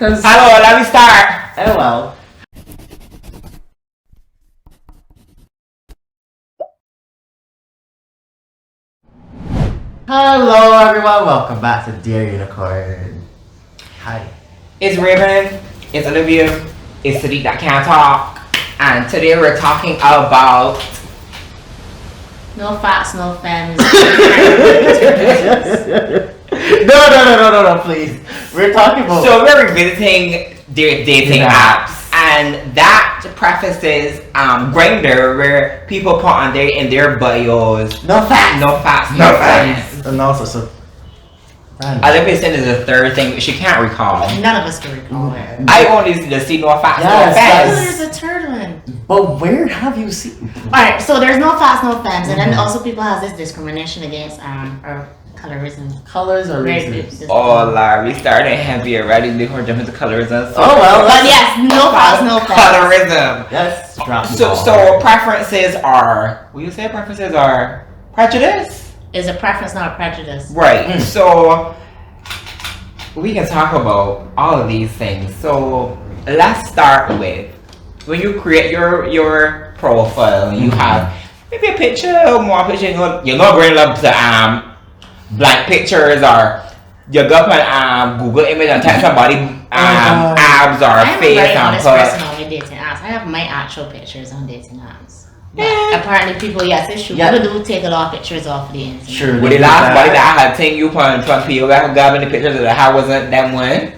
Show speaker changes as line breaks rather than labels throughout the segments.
because...
Hello, let me start.
Oh, well. Hello, everyone. Welcome back to Dear Unicorn. Hi.
It's Raven, it's Olivia, it's Sadiq that can't talk, and today we're talking about...
No facts, no femmes.
No, please. We're talking about...
So we're revisiting their dating apps, and that prefaces Grindr, where people put on their bios...
No facts.
No facts, no femmes.
And also, so...
Olivia said is the third thing, but she can't recall.
None of us can recall it.
I only just see no facts,
Yes,
no femmes.
Oh, there's a third one.
But where have you seen...
Alright, so there's no facts, no femmes, and then also people have this discrimination against or colorism.
Colors or
Very
reasons?
good.
Oh, Lord, we started heavy already before jumping to colorism.
Oh, well.
But yes, no facts, no femmes.
Colorism.
Yes, drop the
So
ball.
preferences are, will you say preferences are prejudice?
Is a preference, not a prejudice.
Right. So we can talk about all of these things. So let's start with when you create your profile and you have maybe a picture, more picture. You're not going up to blank pictures, or you go up on Google image and type somebody abs or
I'm
face
a very
and
honest
put.
person on my dating apps. I have my actual pictures on dating apps. But apparently people, yes, it's true.
Yeah.
People do take a lot of pictures off the internet.
Sure.
With the last body that I had taken you from people that got in the pictures of the how wasn't that one?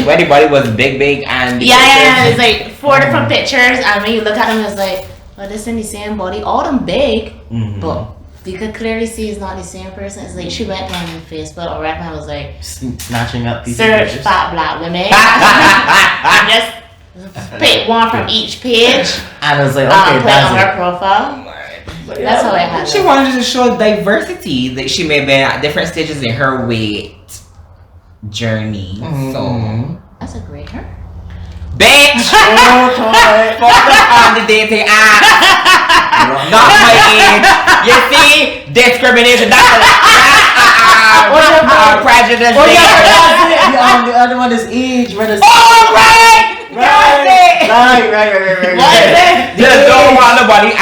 Where the body was big and the
yeah, it's like 4 different pictures, and when you look at them, it's like, well, this in the same body, all them big, but you could clearly see it's not the same person. It's like she went on Facebook or whatever and was like,
snatching up pieces
search
of pictures.
fat black women, and just pick one from each page,
And I was like, okay,
put it on
that's
her profile. That's how it happened.
She wanted to show diversity that she may have been at different stages in her weight journey. So
That's a great hair.
bitch, focus on the dating app, not my age. You see, discrimination. That's prejudice.
Oh yeah, the other one is age. Right. Right.
What is it? Just don't want nobody.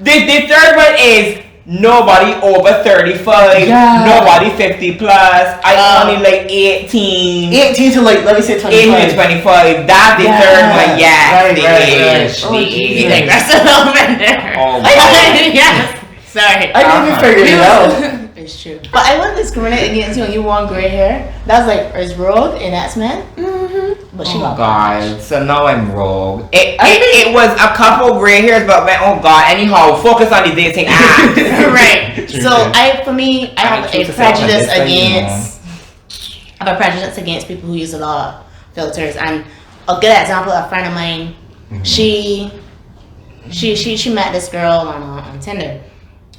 The third one is nobody over 35.
Yeah.
Nobody 50 plus. I only like 18.
18 to like, let me say 25.
18 to 25. That's the third one. Yes,
Right,
the
right,
age.
right.
The
Oh,
age.
You digress a little bit there.
Oh,
yes. Sorry.
I didn't even figure it out.
It's true. But I wouldn't discriminate against you when you want gray hair. That's like, is Rogue in X-Men? But she got
God, so now I'm rogue. It was a couple gray hairs, but went, oh God. Anyhow, focus on the dating app.
right.
True,
So
true.
I have
keep
a
yourself on
prejudice
this thing,
against. I have a prejudice against people who use a lot of filters. And a good example, a friend of mine, she met this girl on Tinder.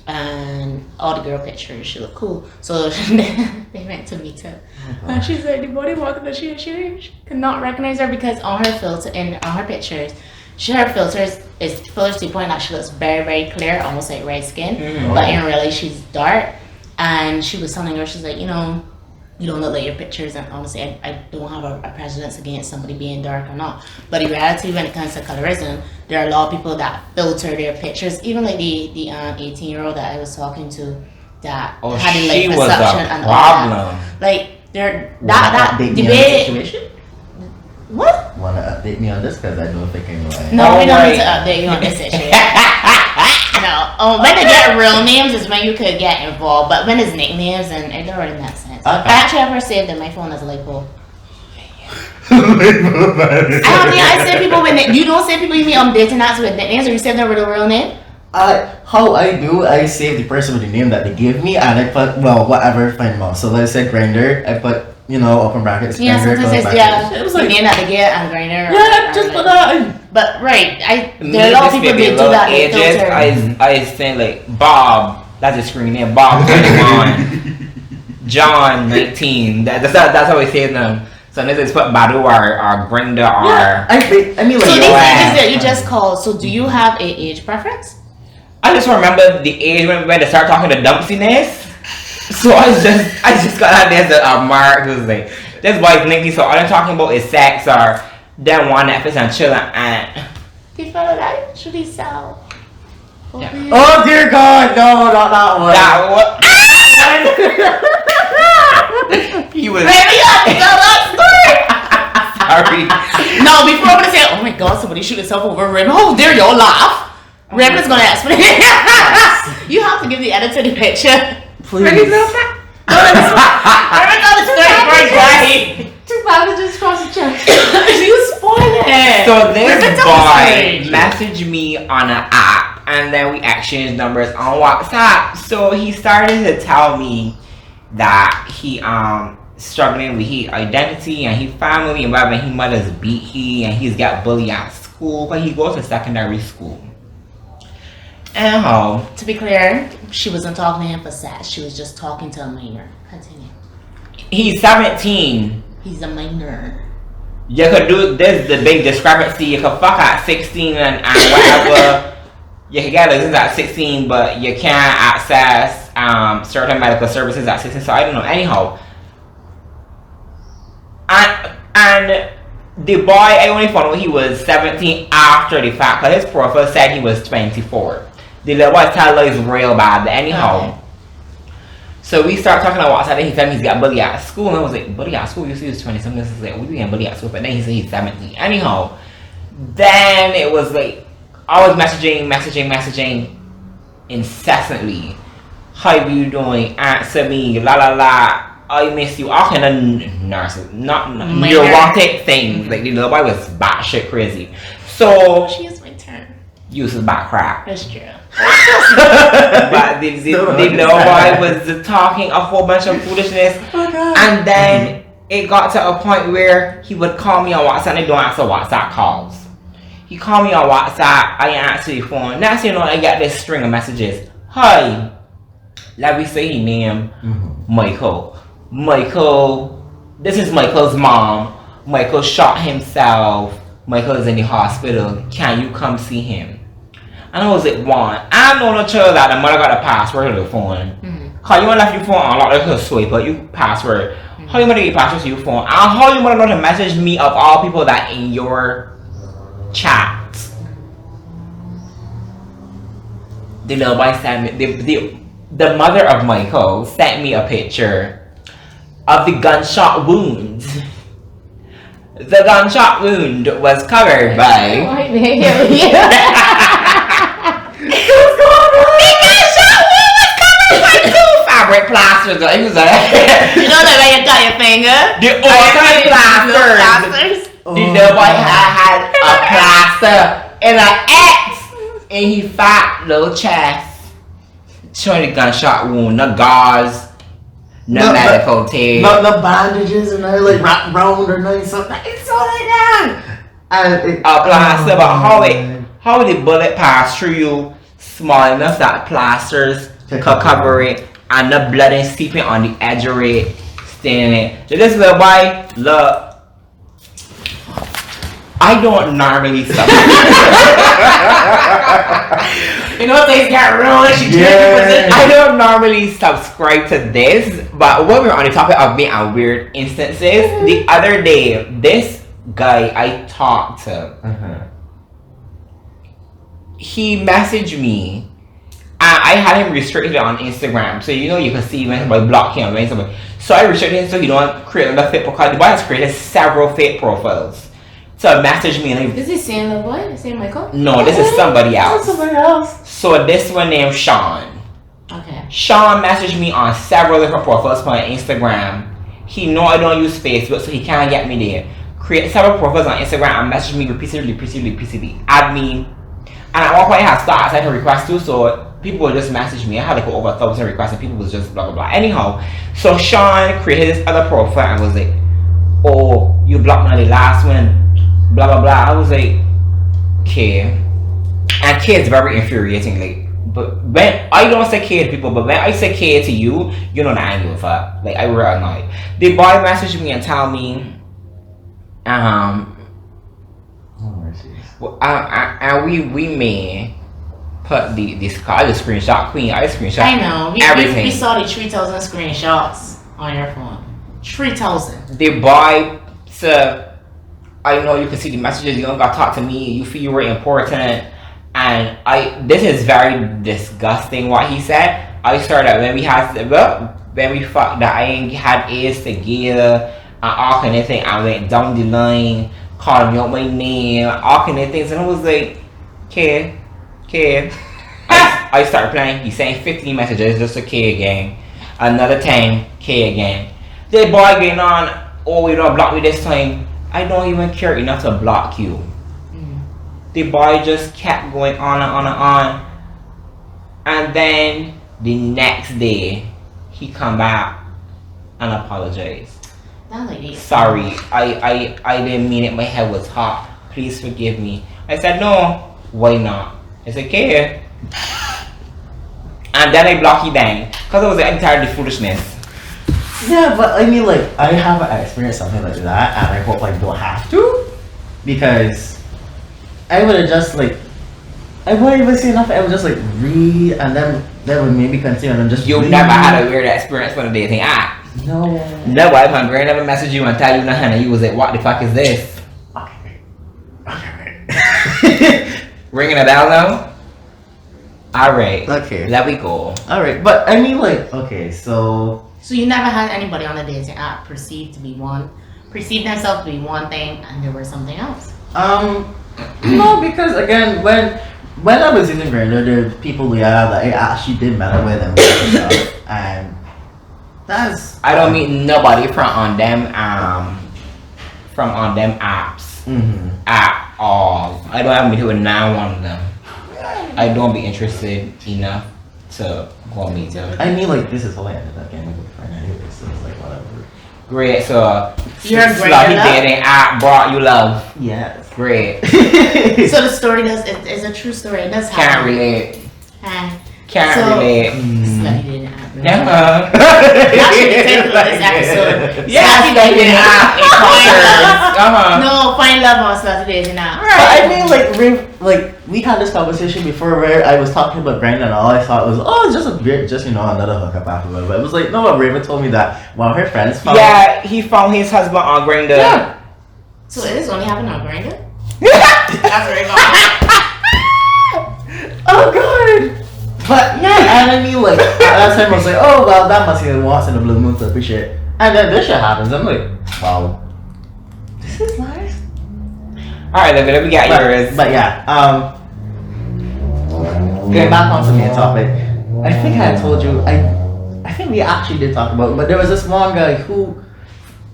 And all the girl pictures, she looked cool. So they went to meet her. And she's like, the body marker that she could not recognize her because on her filter and on her pictures, her filters is filters to the point that she looks very, very clear, almost like red skin. But in reality, she's dark. And she was telling her, she's like, you know, you don't look like your pictures, and honestly, I don't have a prejudice against somebody being dark or not. But in reality, when it comes to colorism, there are a lot of people that filter their pictures. Even like the 18-year-old that I was talking to, that had a
she
like
was
perception
a
and all
problem.
that. Like there,
update
that
me on
debate.
the situation?
What?
Want to update me on this because I don't think I know.
No, we don't
right.
need to update you on this issue. No. When they get real names is when you could get involved, but when it's nicknames, and it don't really make sense.
Okay.
I actually have her saved in my phone as a lipo. I say people with you don't say people you meet on dating apps with nicknames, or you say them with a real name.
How I do, I save the person with the name that they give me, and I put whatever find them out. So let's say Grindr, I put open brackets.
Yeah,
Grindr,
sometimes
close
it's
brackets. It was
the
like
name that they get on Grindr.
just put that.
But right, there are a lot of people that do that. They filter.
I say like Bob. That's a screen name. Bob 21. John 19. That's how we say them. So let's just put Badu or Grindr or.
Yeah, I mean like.
So these ages that you just called. So do you have a age preference?
I just remember the age when they start talking to dumpsiness. So I just got out there as a mark who's like this boy's linky, so all I'm talking about is sex or them one Netflix and chilling and.
He felt like should he sell?
Yeah.
Oh dear God, no, not that one.
That was. He was.
Baby, you have to tell that story.
Sorry.
No, before I'm gonna say, oh my God, somebody shoot himself over Rim. Oh, there you laugh. Rim is gonna explain. You have to give the editor the picture.
Please.
Rim is straight right. Two bandages across the chest. You spoiled it.
So this
Rim, tell
boy
the story.
messaged me on an app, and then we exchanged numbers on WhatsApp. So he started to tell me that he struggling with his identity and his family and whatever. His mother's beat he and he's got bullied at school, but he goes to secondary school. And
To be clear, she wasn't talking to him for sex. She was just talking to a minor. Continue.
he's 17.
He's a minor.
You could do this, the big discrepancy. You could fuck at 16 and whatever. You can get license at 16, but you can't access certain medical services at 16. So I don't know. Anyhow, and the boy, I only found out he was 17 after the fact, because his profile said he was 24. The little boy tell is real bad. But anyhow.
Okay.
So we start talking about WhatsApp, and he said he's got bullied at school, and I was like, bullied at school? You see, he was 20 something. This is like, we getting bullied at school, but then he said he's 17. Anyhow, then it was like, I was messaging incessantly. How you doing? Answer me, la la la. I miss you. All kind of neurotic things. Like the little boy was batshit crazy. So
She is my turn.
uses back crap.
That's true.
But the little boy was talking a whole bunch of foolishness, and then it got to a point where he would call me on WhatsApp and I don't answer WhatsApp calls. He called me on WhatsApp, I answer the phone. Next thing you know, I get this string of messages. Hi, let me say his name, Michael. Michael, this is Michael's mom. Michael shot himself. Michael is in the hospital. Can you come see him? And I was like, one, I know no child that the mother got a password to the phone. How you want to left your phone unlocked like a swipe, but you password. How you want to get password to your phone? And how you want to know to message me of all people that in your chat? The little boy sent me, the mother of Michael sent me a picture of the gunshot wound. The gunshot wound was covered by... fabric plasters. It was
You know that way you cut your finger?
the organ plasters. The little boy had a plaster and an X in his fat little chest. Showing the gunshot wound, no gauze, no medical tape.
Not the bandages and like wrapped round or nothing. Something. It's all like that.
A plaster, but how the bullet pass through you small enough that plasters could cover it, and the blood is seeping on the edge of it, staining it. So this little boy, look, I don't normally you know things get real and she I don't normally subscribe to this, but when we're on the topic of being on weird instances, the other day, this guy I talked to, he messaged me. I had him restricted on Instagram, so you know you can see when somebody block him, when somebody. So I restricted him so he don't create another fake profile. The boy has created several fake profiles. So message me and
Is he saying the boy? Is he Michael?
no, this is somebody else.
Somebody else.
So this one named Sean.
Okay.
Sean messaged me on several different profiles on Instagram. He know I don't use Facebook, so he can't get me there. Create several profiles on Instagram and message me repeatedly. Add me. And at one point I had started sent a request too, so people would just message me. I had like over 1,000 requests and people was just blah blah blah. Anyhow, so Sean created this other profile and was like, oh, you blocked me on the last one, blah blah blah. I was like, okay. And K is very infuriating. Like, but when I don't say K to people, but when I say K to you, you know that I ain't give a fuck. Like I really annoyed. The boy messaged me and tell me, and we may put the screenshot queen. I screenshot.
I know. We
everything.
saw the 3,000 screenshots on your phone. 3,000.
The boy said, I know you can see the messages, you don't gotta talk to me, you feel you were important. And this is very disgusting what he said. I started that when we fucked that I ain't had AIDS together and all kind of things. I went down the line, called me out my name, all kind of things, and I was like, okay. I started playing. He sent 15 messages, just a K again. Another 10 K again. The boy getting on, oh, you don't block me this time. I don't even care enough to block you. The boy just kept going on and on and on. And then the next day, he come back and apologized.
That lady.
Sorry, I didn't mean it. My head was hot. Please forgive me. I said, no, why not? It's okay. And then I blocked you then. Because it was entirely foolishness.
Yeah, but I mean, like, I haven't experienced something like that, and I hope I don't have to. Because I would have just, like, I wouldn't even say nothing. I would just, like, read, and then that would maybe continue, and just
You've
read.
never had a weird experience with a dating app.
No.
No, wife hungry. Never message you and tell you nothing, and you was like, what the fuck is this?
Okay.
Ringing a bell now? Alright.
Okay.
Let we go.
Alright, but I mean, like, okay, so
you never had anybody on a dating app perceive themselves to be one thing and they were something else?
No, because again, when I was using Grindr, there were people that I actually did matter with and stuff, and that's
I don't meet nobody from them apps at all. I don't have meet with now one of them. I don't be interested enough to go meet them.
I mean, like, this is how I ended up getting a good friend anyway, so it's like whatever.
Great, so
You're a great
slutty
love?
dating app brought you love.
Yes.
Great.
So the story it's a true story. It does
Can't
happen.
relate.
And
Can't
so,
relate.
Slutty dating app.
Yeah.
That should be the title of this episode.
Yeah,
Slutty dating app. No, find love on slutty dating app.
But I mean, like we had this conversation before where I was talking about Grindr and all I thought was, oh, it's just another hookup afterward. But it was like, no, Raven told me that one of her friends found.
Yeah, he found his husband on Grindr.
Yeah.
So it is only happening on Grindr? That's very long.
Oh god. But yeah, and I mean, like, at that time I was like, oh well, that must be the once in a blue moon type of shit. And then this shit happens. I'm like, wow, this is nice.
Alright, let me get yours.
But yeah, getting back onto the main topic, I think I told you, I think we actually did talk about it, but there was this one guy who,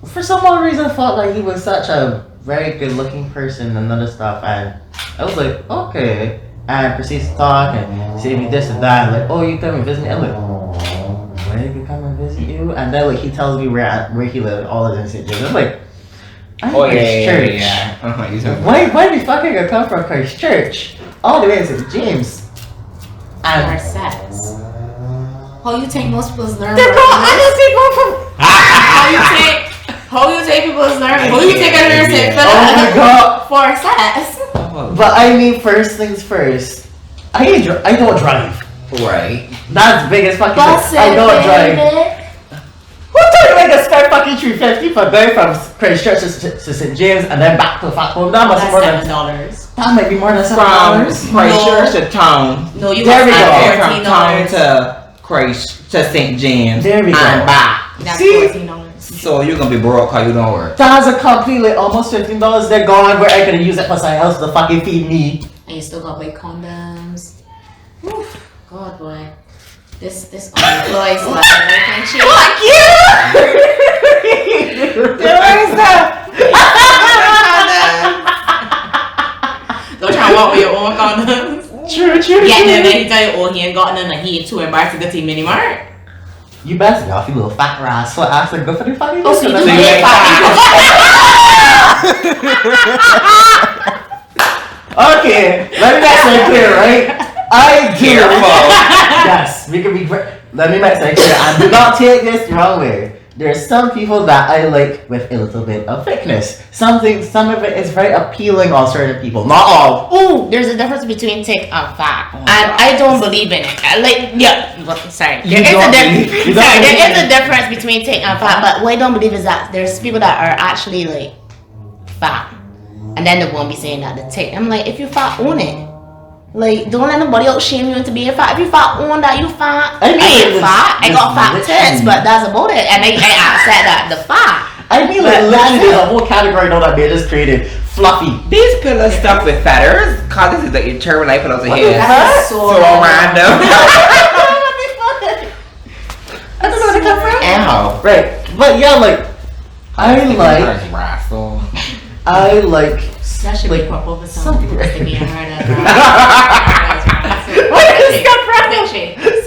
for some odd reason, thought like he was such a very good looking person and other stuff, and I was like, okay, and proceeds to talk and say me this and that, like, oh, you come and visit me, I'm like, where did you come and visit you? And then like he tells me where he lived, all of this shit. I'm like, I'm Christchurch.
Yeah.
Why the fuck I gotta come from Christchurch all the way to St. James?
Or
And
sex. How you take most people's learn?
they're called other people from.
How you take people's learn? Who you take a nurse in
Oh my god!
for sex?
But I mean, first things first. I don't drive.
Right.
That's the biggest fucking
Bus
thing. I don't drive.
baby.
Who told you like to spend fucking $350 for going from Christchurch to St. James and then back to Fatcom? That must be more than
$7.
that might be more than
From
$7.
Christchurch to town.
No, you
There we
got
go.
From town
$14.
to St. James.
There we go.
And back.
That's
See?
$14.
So you're gonna be broke cause you don't work.
That's a completely almost $15. They're gone where I could have used it for something else to fucking feed me.
And you still got like condoms. Oof. God boy. This unemployed and shit.
Fuck you!
What is that?
Don't try to walk with your own condoms.
True.
Getting in there, he tell you, oh, he ain't got none, and he ain't too embarrassed to go to the mini mart.
You best get off, you little fat ras. So I asked her, go for the funny.
Oh, so you do
you
get
ain't
Okay, let me make something clear, right? I do.
Careful.
Yes, we can be. Let me make something clear. I do not take this the wrong way. there's some people that I like with a little bit of thickness. Some of it is very appealing on certain people. Not all.
Ooh, there's a difference between thick and fat, and I don't believe in it. Sorry, there is a difference between thick and fat, but what I don't believe is that there's people that are actually like fat, and then they won't be saying that the thick. I'm like, if you fat, own it. Like, don't let nobody else shame you into being fat. If you fat, own that you fat. I ain't fat. I got fat tits, but that's about it. And I accept that the fat.
I mean, like, literally the whole category now that they just created. Fluffy.
These pillows stuck with feathers. Cause this is the internal life pillows here.
That's so
random.
I don't know where they come from.
Ow.
Right. But yeah, like, I like.
That should be pop over some people sticking your heart as Where
did this come from?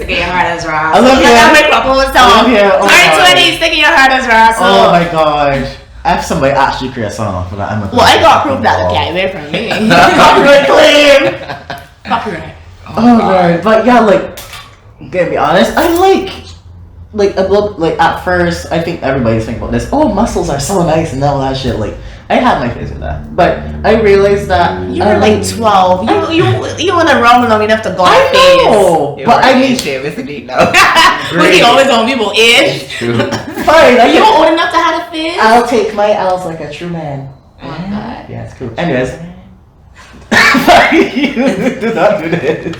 Sticking your heart as Ross.
I love you.
That make pop over some. 2020 sticking your heart as Ross.
Oh my gosh. I have somebody actually create a song for that.
Well, I got proof that the cat away from me.
Copyright claim.
Copyright.
Oh god. But yeah, like, gonna be honest, I like at first I think everybody's thinking about this. Oh, muscles are so nice and all that shit. Like, I had my phase with that, but I realized that
you were like 12. You wanna run long enough to go on
I know, but I mean,
but he always on people age.
Fine,
Are you old enough to have a phase?
I'll take my L's like a true man.
Oh my god.
Yeah, it's cool. Anyways, you do not do this.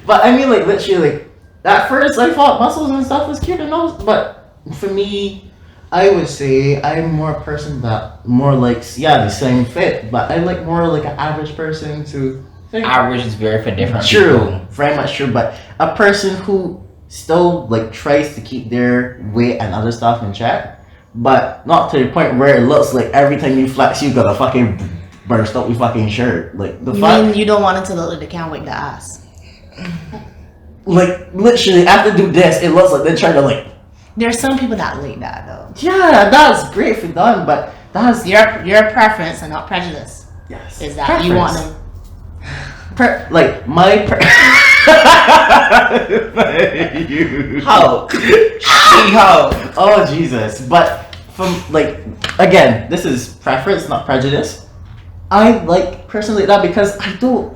But I mean, like, literally, like, at first I thought muscles and stuff was cute and all, but for me, I would say I'm more a person that more likes, the same fit, but I like more like an average person to think.
Average is very for different
True,
people.
very much true, but a person who still like tries to keep their weight and other stuff in check, but not to the point where it looks like every time you flex you gotta fucking burst up your fucking shirt. Like, the fuck?
Mean you don't want it to look like they can't wake the ass.
Like, literally, after do this, it looks like they're trying to like.
There's some people that like that though.
Yeah, that's great for them, but that's
your preference and not prejudice.
Yes.
Is that you want them?
Hulk. She-Hulk.
Oh Jesus! But from like, again, this is preference, not prejudice. I like personally that because I don't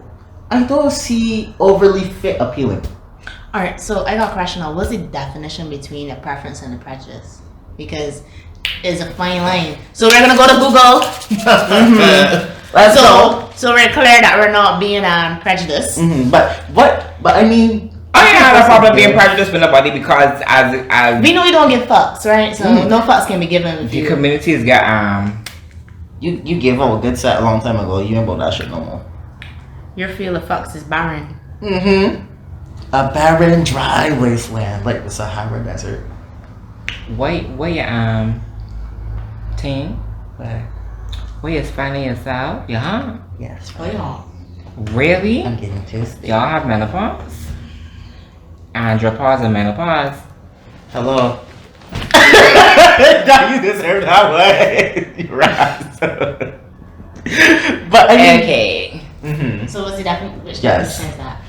see overly fit appealing.
Alright, so I got a question now. What's the definition between a preference and a prejudice? Because it's a fine line. So we're gonna go to Google.
Let's go.
So we're clear that we're not being prejudiced.
But I mean,
I ain't had a problem being prejudiced with nobody because as
we know you don't give fucks, right? So no fucks can be given with
the
you.
communities get
you gave up a good set a long time ago. You ain't about that shit no more.
Your field of fucks is barren.
A barren, dry wasteland like the Sahara Desert.
What you team? What you finding yourself? Yeah.
Yes.
Oh yeah.
Really?
I'm getting tasty.
Y'all have menopause? Andropause and menopause?
Hello. Now you deserve that way. You're right. But I mean,
okay.
So what's the definition? Which
Yes.
definition is that?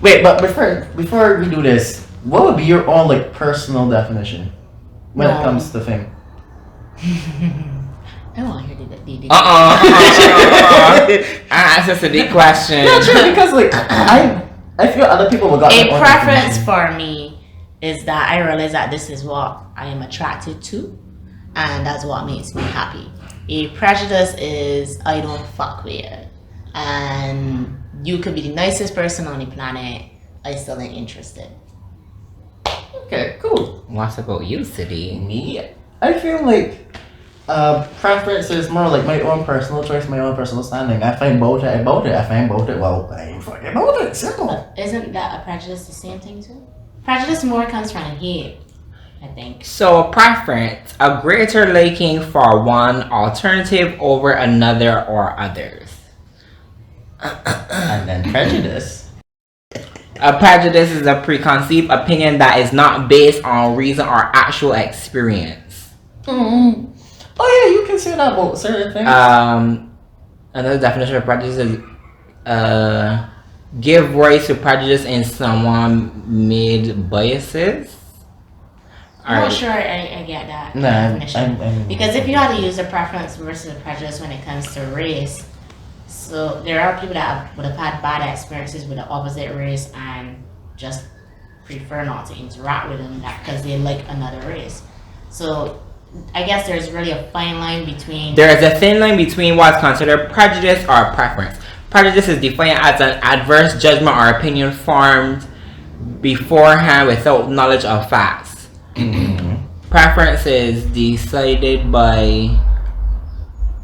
Wait, but before we do this, what would be your own like personal definition when it comes to thing?
I don't want to hear the
Answer to the question.
Yeah, true, because like I feel other people will got
A
their own
preference
definition.
for me is that I realize that this is what I am attracted to, and that's what makes me happy. A prejudice is I don't fuck with it, and you could be the nicest person on the planet, I still ain't interested.
Okay, cool.
What's about you, City?
Me, I feel like preference is more like my own personal choice, my own personal standing. If I'm about it, I'm about it. If I'm about it, well, I'm fucking about it. Simple.
Isn't that a prejudice the same thing too? Prejudice more comes from hate, I think.
So preference, a greater liking for one alternative over another or others.
And then prejudice.
A prejudice is a preconceived opinion that is not based on reason or actual experience.
Oh yeah, you can say that about certain things.
Another definition of prejudice is give voice to prejudice in someone made biases.
I'm not sure I get that
No,
definition. Because if you had to use a preference versus a prejudice when it comes to race, so there are people that would have had bad experiences with the opposite race and just prefer not to interact with them because they like another race. So I guess there's really a fine line between...
There is a thin line between what's considered prejudice or preference. Prejudice is defined as an adverse judgment or opinion formed beforehand without knowledge of facts. Preference is decided by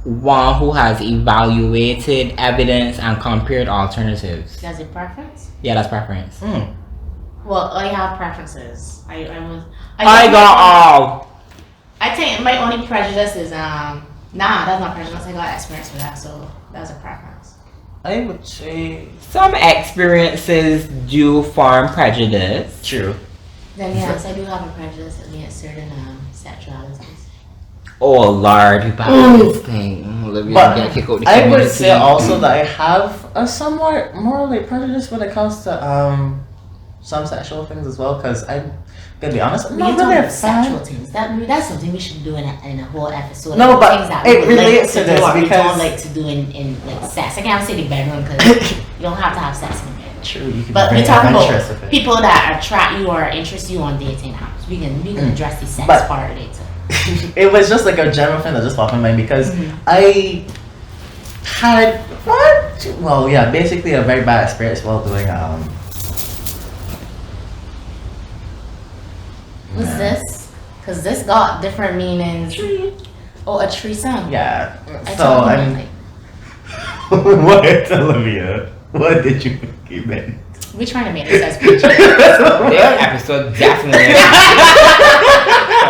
one who has evaluated evidence and compared alternatives.
That's a preference?
Yeah, that's preference.
Well, I have preferences. I
got all.
I think my only prejudice is nah, that's not prejudice. I got experience with that, so that's a preference.
I would say
Some experiences do form prejudice.
true.
Then yes, I do have a prejudice against certain sexualities.
Oh Lord, you bad this thing. Olivia,
But
get kicked out the
I would
community.
say also that I have a somewhat morally prejudice when it comes to some sexual things as well. Because I'm gonna be honest, I'm
When
not
you talk
really a
about sexual
fan.
things, that's something we should do in a whole episode.
No,
Like,
but
things that
it
we would
relates
like
to this
do or we
because-
don't like to do in like sex. I can't say the bedroom because you don't have to have sex in the bedroom.
True, you can
But
be
we're
very
talking
adventurous
about
with it.
people that attract you or interest you on dating apps. We can address the sex
But-
part of it too.
It was just like a general thing that just popped in my mind because
Mhm.
I had basically a very bad experience while doing
What's this? Because this got different meanings. Oh, a threesome.
Yeah.
I
So
told you,
I'm
like,
what, Olivia? What did you keep in?
we're trying to make this as PG.
This episode definitely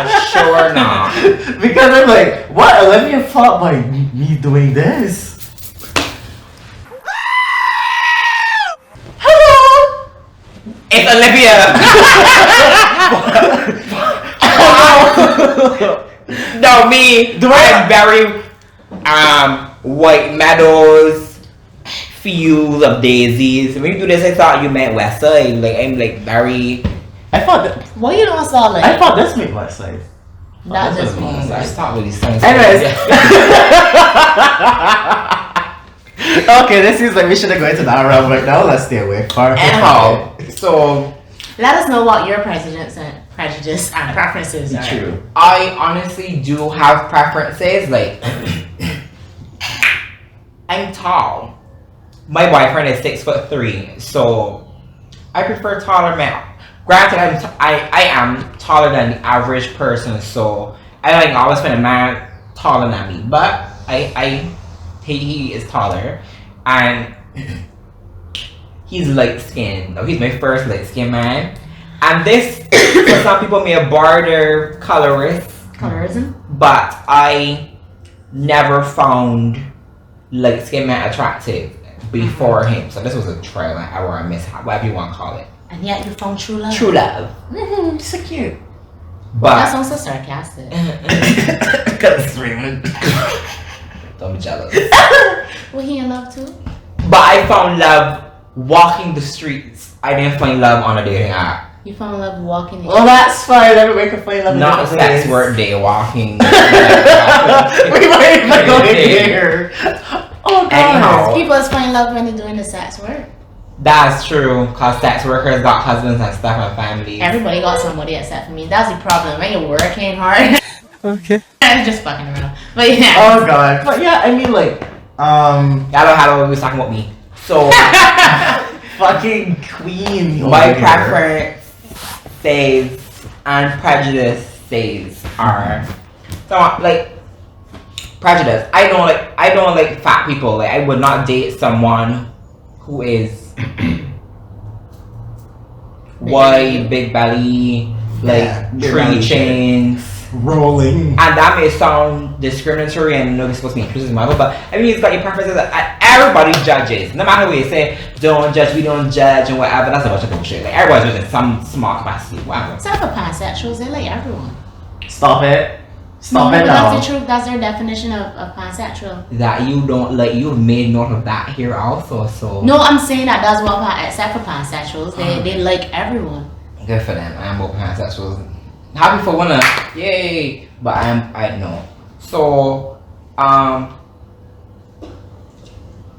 for sure not.
Because I'm like, what? Olivia thought by me doing this. Hello.
It's Olivia. No, me. I'm very White Meadows, fields of daisies. When you do this, I thought you meant West Side. Like I'm like very.
I thought that.
Well, you don't saw like
I thought this made West Side.
that
this
just
was
means
I just thought really sense.
Anyways. Okay, this seems like we should have gone to that realm right now. Let's stay away far.
Anyhow, so
let us know what your prejudice and preferences are.
True.
I honestly do have preferences. Like I'm tall. My boyfriend is 6'3", so I prefer taller men. Granted, I am taller than the average person, so I like always find a man taller than me. But he is taller, and he's light skinned. No, he's my first light skinned man, and this for some people may border
Colorism?
but I never found light skinned men attractive before him. So this was a trial and error, a mishap, whatever you want to call it.
And yet you found true love.
True love.
So cute.
That
But
sounds so sarcastic.
Cause it's Raymond.
don't be jealous.
Was he in love too?
But I found love walking the streets. I didn't find love on a dating app.
You found love walking the
Well, that's fine. Everybody can find love. in
Not
different
sex
ways.
work day walking.
We might even go here. Oh god.
Anyhow.
People find love when they're doing the sex work.
That's true, cause sex workers got husbands and stuff and families.
Everybody got somebody except for me. That's the problem. When you're working hard.
Okay.
I'm just fucking around. But yeah.
Oh god. But yeah, I mean like,
Y'all know how we was talking about me. So
fucking queen.
my
over here.
preference says and prejudice says are so like prejudice. I don't like fat people. Like I would not date someone who is white, big belly, like
Yeah, big
tree
belly
chains.
Rolling.
And that may sound discriminatory and nobody's supposed to be inclusive, but I mean, it's got your preferences. Everybody judges. No matter what you say, don't judge, we don't judge, and whatever. That's a bunch of bullshit. Like, everybody's judging some small capacity, whatever.
Except for pansexuals, they like everyone.
Stop it. Stop
No,
it
but
now.
that's the truth. That's their definition of pansexual.
That you don't like, you've made note of that here also, so.
No, I'm saying that except for pansexuals, they like everyone.
Good for them. I'm both pansexuals. happy for winner, yay! But I know. So,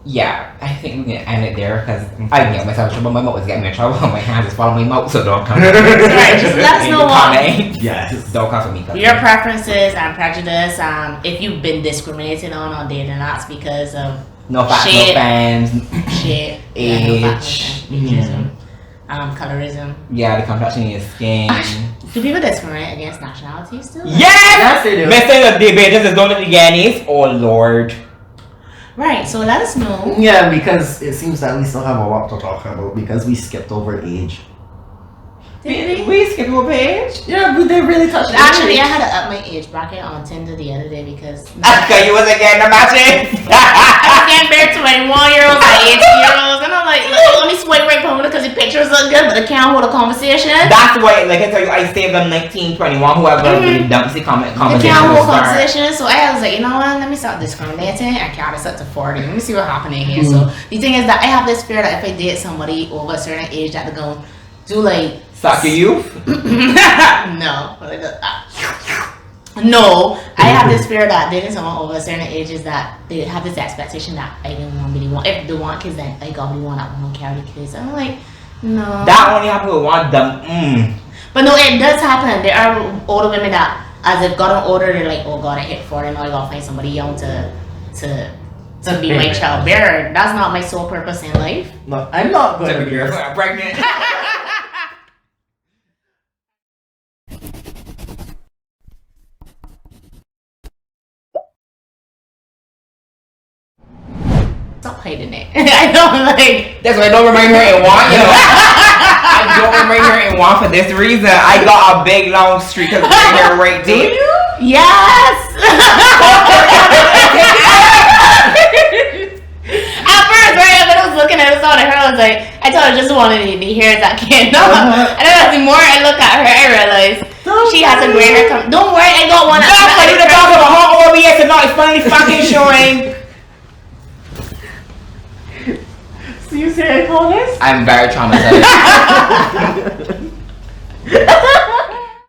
yeah, I think we can end it there because I can get myself in trouble. My mouth was getting me in trouble. My hands just follow my mouth, so don't come.
Right, just let us know what
Yes.
Don't come for me.
your preferences and prejudice. If you've been discriminated on dating apps because of
no facts, no
shit.
fans,
shit,
age,
no facts, no fans, colorism.
yeah, the complexion of your skin.
Do people discriminate against nationality still?
Yes!
Yes, they do.
Mr. The debaters is don't let the Ghanaians. Oh Lord.
Right, so let us know.
Yeah, because it seems that we still have a lot to talk about because we skipped over age.
Did
We skipped over page.
Yeah, but they really touched
Actually, I
age.
had to up my age bracket on Tinder the other day because
Okay, you wasn't getting the matches.
I was getting married to 21-year-olds and 18-year-olds, and I'm like, look, let me swipe right for because the pictures look good, but I can't hold a conversation.
That's why, like I tell you, I saved them 1921. Whoever really dumps the
I
conversation.
can't hold
will start.
conversation, so I was like, you know what? Let me start discriminating and count this up to 40. Let me see what happening here. So the thing is that I have this fear that if I date somebody over a certain age, that they're going to do like
Suck your youth.
no. No, I have this fear that dating someone over a certain age is that they have this expectation that I don't really want. If they want kids, then I got want that one carry kids. I'm like, no.
That only happens with one dumb.
But no, it does happen. There are older women that, as they've gotten older, they're like, oh god, I hit 40, now I gotta find somebody young to be my child bearer. That's not my sole purpose in life.
No, I'm not going
To
to
be
be
pregnant.
Stop hiding it. I don't like.
That's why I don't remain here in one, you know. I don't remain here in one for this reason. I got a big long streak of gray hair right there.
Yes. At first, right, when I was looking at it, saw her, I was like, I thought I just wanted the hairs that came out. And then the more I look at her, I realized she has a gray hair. Don't worry, I got one.
That's why you talk about how OBS and not it's finally fucking showing.
So you say I call this?
I'm very traumatized.